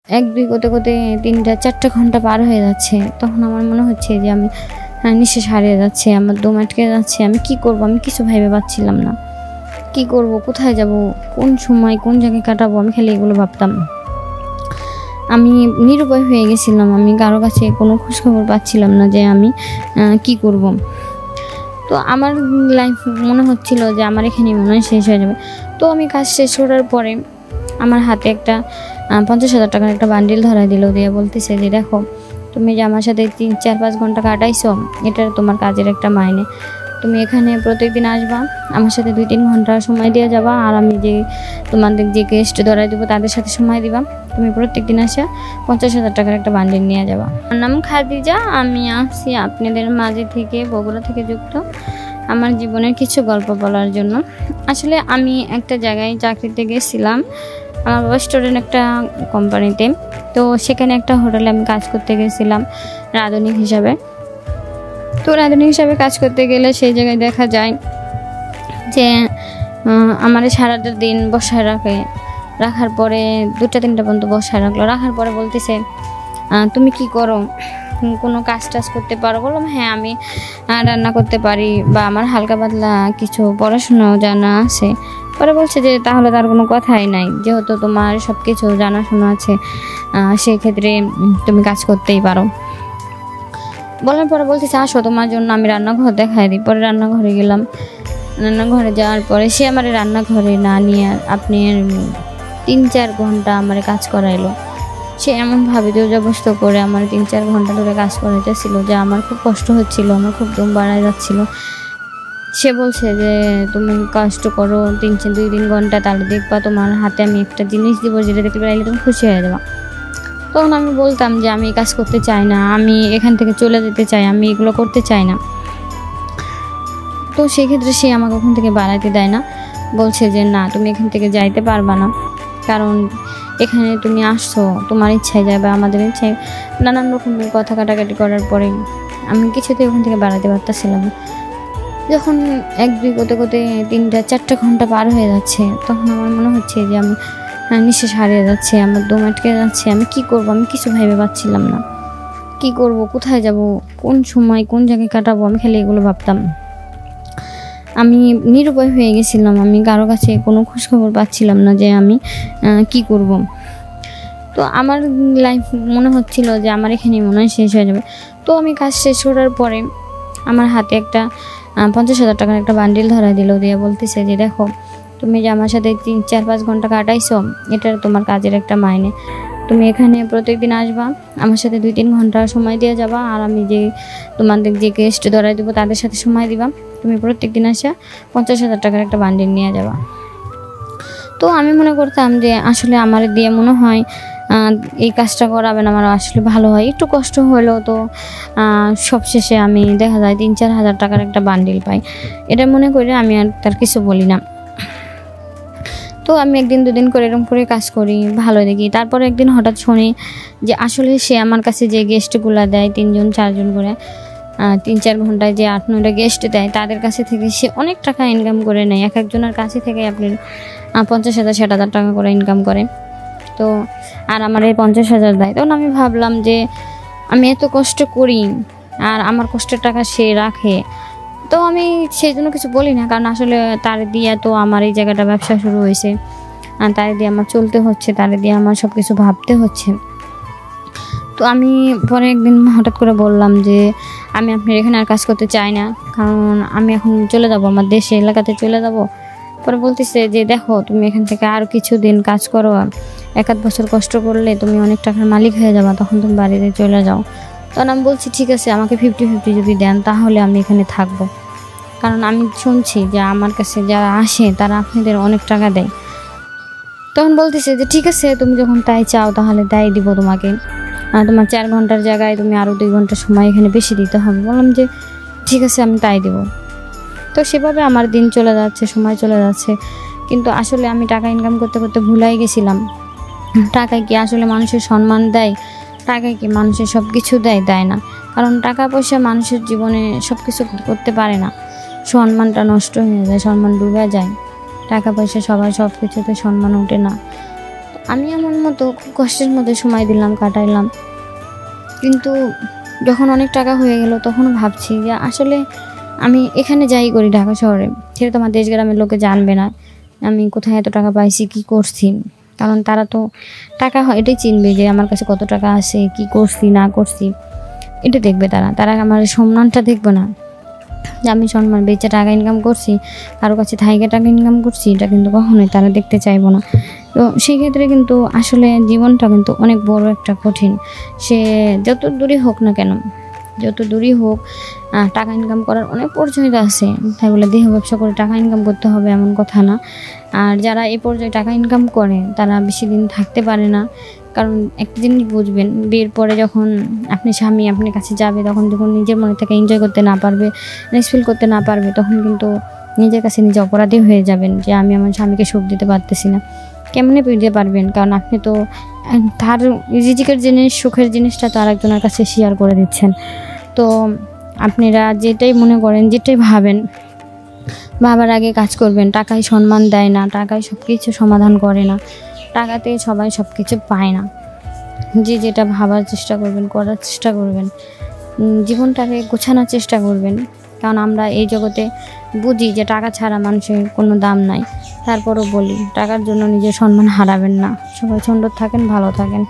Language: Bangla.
এক-দুই করতে, করতে ৩টা-৪টা ঘন্টা পার হয়ে যাচ্ছে। তখন আমার মনে হচ্ছে যে আমি নিঃশ্বাস হারিয়ে যাচ্ছি, আমার দম আটকে যাচ্ছে। আমি কি করব? আমি কিছু ভেবে পাচ্ছিলাম না। কি করব? কোথায় যাব? কোন সময় কোন জায়গায় কাটাবো? আমি খালি এগুলো ভাবতাম। আমি নিরুপায় হয়ে গেছিলাম। আমি কারো কাছে কোনো খোঁজখবর পাচ্ছিলাম না যে আমি কি করব? তো আমার লাইফ মনে হচ্ছিল যে আমার এখানেই মনে হয় শেষ হয়ে যাবে। তো আমি কাজ শেষ করার পরে আমার হাতে একটা ৫০,০০০ টাকার একটা বান্ডিল ধরায় দিল। দিয়ে বলতেছে যে, "দেখো, তুমি যে আমার সাথে ৩-৪-৫ ঘন্টা কাটাইছো, এটা তোমার কাজের একটা মাইনে। তুমি এখানে প্রত্যেকদিন আসবা, আমার সাথে ২-৩ ঘন্টা সময় দিয়ে যাবা। আর আমি যে তোমাদের যে গেস্ট ধরায় দেবো তাদের সাথে সময় দিবা। তুমি প্রত্যেকদিন আসা ৫০,০০০ টাকার একটা বান্ডিল নিয়ে যাবা।" আমার নাম খাদিজা। আমি আসছি আপনাদের মাঝে থেকে, বগুড়া থেকে যুক্ত, আমার জীবনের কিছু গল্প বলার জন্য। আসলে আমি একটা জায়গায় চাকরিতে গেছিলাম, আমার বাবা স্টুডেন্ট একটা কোম্পানিতে। তো সেখানে একটা হোটেলে আমি কাজ করতে গেছিলাম রাঁধুনি হিসাবে। তো রাঁধুনি হিসাবে কাজ করতে গেলে সেই জায়গায় দেখা যায় যে আমার সারাটা দিন বসায় রাখার পরে ২টা-৩টা পর্যন্ত বসায় রাখার পরে বলতেছে, "তুমি কি করো? কোনো কাজ টাজ করতে পারো?" বললাম, "হ্যাঁ, আমি রান্না করতে পারি বা আমার হালকা পাতলা কিছু পড়াশোনাও জানা আছে।" পরে বলছে যে, "তাহলে তার কোনো কথাই নাই, যেহেতু তোমার সব কিছু জানাশোনা আছে, সেক্ষেত্রে তুমি কাজ করতেই পারো।" বলার পরে বলতেছে, "আসো, তোমার জন্য আমি রান্নাঘর দেখাই দিই।" পরে রান্নাঘরে গেলাম। রান্নাঘরে যাওয়ার পরে সে আমার রান্নাঘরে না নিয়ে আপনি ৩-৪ ঘন্টা আমার কাজ করাইলো। সে এমনভাবে জোরজবরদস্ত করে আমার ৩-৪ ঘন্টা ধরে কাজ করাইতেছিল যে আমার খুব কষ্ট হচ্ছিল, আমার খুব দম বাড়ায় যাচ্ছিল। সে বলছে যে, "তুমি কষ্ট করো ২-৩ ঘন্টা, তাহলে দেখবা তোমার হাতে আমি একটা জিনিস দিব, যেটা দেখতে পাইলে তুমি খুশি হয়ে যাবা।" তখন আমি বলতাম যে, "আমি এই কাজ করতে চাই না, আমি এখান থেকে চলে যেতে চাই, আমি এগুলো করতে চাই না।" তো সেক্ষেত্রে সে আমাকে ওখান থেকে বাড়াইতে দেয় না। বলছে যে, "না, তুমি এখান থেকে যাইতে পারবা না। কারণ এখানে তুমি আসছো তোমার ইচ্ছায় যাবে, আমাদের ইচ্ছায়।" নানান রকমের কথা কাটাকাটি করার পরে আমি কিছুতেই ওখান থেকে বাড়াতে পারতেছিলাম না। যখন ১-২ করতে, করতে ৩টা-৪টা ঘন্টা পার হয়ে যাচ্ছে, তখন আমার মনে হচ্ছে যে আমি নিঃশ্বাস হারিয়ে যাচ্ছি, আমার দম আটকে যাচ্ছে। আমি কি করব? আমি কিছু ভেবে পাচ্ছিলাম না। কি করব? কোথায় যাব? কোন সময় কোন জায়গায় কাটাবো? আমি খালি এগুলো ভাবতাম। আমি নিরুপায় হয়ে গেছিলাম। আমি কারো কাছে কোনো খোঁজখবর পাচ্ছিলাম না যে আমি কি করব? তো আমার লাইফ মনে হচ্ছিল যে আমার এখানেই মনে হয় শেষ হয়ে যাবে। তো আমি কাজ শেষ করার পরে আমার হাতে একটা ৫০,০০০ টাকার একটা বান্ডিল ধরায় দিল। দিয়ে বলতেছে যে, "দেখো, তুমি যে আমার সাথে ৩-৪-৫ ঘন্টা কাটাইছো, এটা তোমার কাজের একটা মাইনে। তুমি এখানে প্রত্যেকদিন আসবা, আমার সাথে ২-৩ ঘন্টা সময় দিয়ে যাবা। আর আমি যে তোমাদের যে গেস্ট ধরায় দেবো তাদের সাথে সময় দিবা। তুমি প্রত্যেকদিন আসা ৫০,০০০ টাকার একটা বান্ডিল নিয়ে যাবা।" তো আমি মনে করতাম যে আসলে আমার দিয়ে মনে হয় এই কাজটা করাবে না, আমার আসলে ভালো হয়। একটু কষ্ট হলেও তো সবশেষে আমি দেখা যায় ৩-৪ হাজার টাকার একটা বান্ডিল পাই। এটা মনে করে আমি আর তার কিছু বলি না। তো আমি ১-২ দিন করে এরকম করে কাজ করি, ভালো দেখি। তারপরে একদিন হঠাৎ শুনি যে আসলে সে আমার কাছে যে গেস্টগুলা দেয় ৩ জন ৪ জন করে, ৩-৪ ঘন্টায় যে ৮-৯টা গেস্ট দেয়, তাদের কাছে থেকে সে অনেক টাকা ইনকাম করে নেয়। একেকজনের কাছে থেকে আপনি ৫০,০০০ ৬০,০০০ টাকা করে ইনকাম করে। তো আর আমার এই ৫০,০০০ দেয়। তখন আমি ভাবলাম যে আমি এত কষ্ট করি আর আমার কষ্টের টাকা সে রাখে। তো আমি সেই জন্য কিছু বলি না, কারণ আসলে তার দিয়ে তো আমার এই জায়গাটা ব্যবসা শুরু হয়েছে, তার দিয়ে আমার চলতে হচ্ছে, তার দিয়ে আমার সব কিছু ভাবতে হচ্ছে। তো আমি পরে একদিন হঠাৎ করে বললাম যে, "আমি আপনার এখানে আর কাজ করতে চাই না, কারণ আমি এখন চলে যাব, আমার দেশে এলাকাতে চলে যাব।" পরে বলতেছে যে, "দেখো, তুমি এখান থেকে আরও কিছুদিন কাজ করো, ১-৮ বছর কষ্ট করলে তুমি অনেক টাকার মালিক হয়ে যাবা, তখন তুমি বাড়িতে চলে যাও।" তখন আমি বলছি, "ঠিক আছে, আমাকে 50-50 যদি দেন তাহলে আমি এখানে থাকবো, কারণ আমি শুনছি যে আমার কাছে যারা আসে তারা আপনাদের অনেক টাকা দেয়।" তখন বলতেছে যে, "ঠিক আছে, তুমি যখন তাই চাও তাহলে তাই দিব তোমাকে। তোমার ৪ ঘন্টার জায়গায় তুমি আরও ২ ঘন্টা সময় এখানে বেশি দিতে হবে।" বললাম যে, "ঠিক আছে, আমি তাই দেব।" তো সেভাবে আমার দিন চলে যাচ্ছে, সময় চলে যাচ্ছে। কিন্তু আসলে আমি টাকা ইনকাম করতে, করতে ভুলাই গেছিলাম, টাকায় কি আসলে মানুষের সম্মান দেয়? টাকায় কি মানুষের সব কিছু দেয়? দেয় না। কারণ টাকা পয়সা মানুষের জীবনে সব কিছু করতে পারে না। সম্মানটা নষ্ট হয়ে যায়, সম্মান ডুবে যায়। টাকা পয়সা সবার সব কিছুতে সম্মান ওঠে না। আমি আমার মতো খুব কষ্টের মধ্যে সময় দিলাম, কাটাইলাম। কিন্তু যখন অনেক টাকা হয়ে গেল তখন ভাবছি যে আসলে আমি এখানে যাই করি ঢাকা শহরে, সেটা তো আমার দেশ গ্রামের লোকে জানবে না আমি কোথায় এত টাকা পাইছি, কি করছি। কারণ তারা তো টাকা হয় এটাই চিনবে যে আমার কাছে কত টাকা আছে, কি করছি না করছি, এটা দেখবে তারা। তারা আমার সম্মানটা দেখবে না, যে আমি সম্মান বেচে টাকা ইনকাম করছি, কারো কাছে থাইকে টাকা ইনকাম করছি, এটা কিন্তু কখনোই তারা দেখতে চাইবো না। তো সেই ক্ষেত্রে কিন্তু আসলে জীবনটা কিন্তু অনেক বড় একটা কঠিন। সে যত দূরই হোক না কেন, যত দূরই হোক, টাকা ইনকাম করার অনেক পর্যায়টা আছে। তাই বলে দেহ ব্যবসা করে টাকা ইনকাম করতে হবে এমন কথা না। আর যারা এই পর্যায়ে টাকা ইনকাম করে তারা বেশি দিন থাকতে পারে না। কারণ একটা জিনিস বুঝবেন, বিয়ের পরে যখন আপনি স্বামী আপনার কাছে যাবে, তখন যখন নিজের মনে থেকে এনজয় করতে না পারবে, রেস্ট ফিল করতে না পারবে, তখন কিন্তু নিজের কাছে নিজে অপরাধী হয়ে যাবেন যে আমি আমার স্বামীকে সুখ দিতে পারতেছি না। কেমনে দিতে পারবেন? কারণ আপনি তো তার রিজিকের জিনিস, সুখের জিনিসটা তো আরেকজনের কাছে শেয়ার করে দিচ্ছেন। তো আপনারা যেটাই মনে করেন, যেটাই ভাবেন, ভাবার আগে কাজ করবেন। টাকায় সম্মান দেয় না, টাকায় সব কিছু সমাধান করে না, টাকাতে সবাই সব কিছু পায় না। যে যেটা ভাবার চেষ্টা করবেন, করার চেষ্টা করবেন, জীবনটাকে গোছানোর চেষ্টা করবেন। কারণ আমরা এই জগতে বুঝি যে টাকা ছাড়া মানুষের কোনো দাম নাই। তারপরও বলি টাকার জন্য নিজের সম্মান হারাবেন না। সবাই সুন্দর থাকেন, ভালো থাকেন।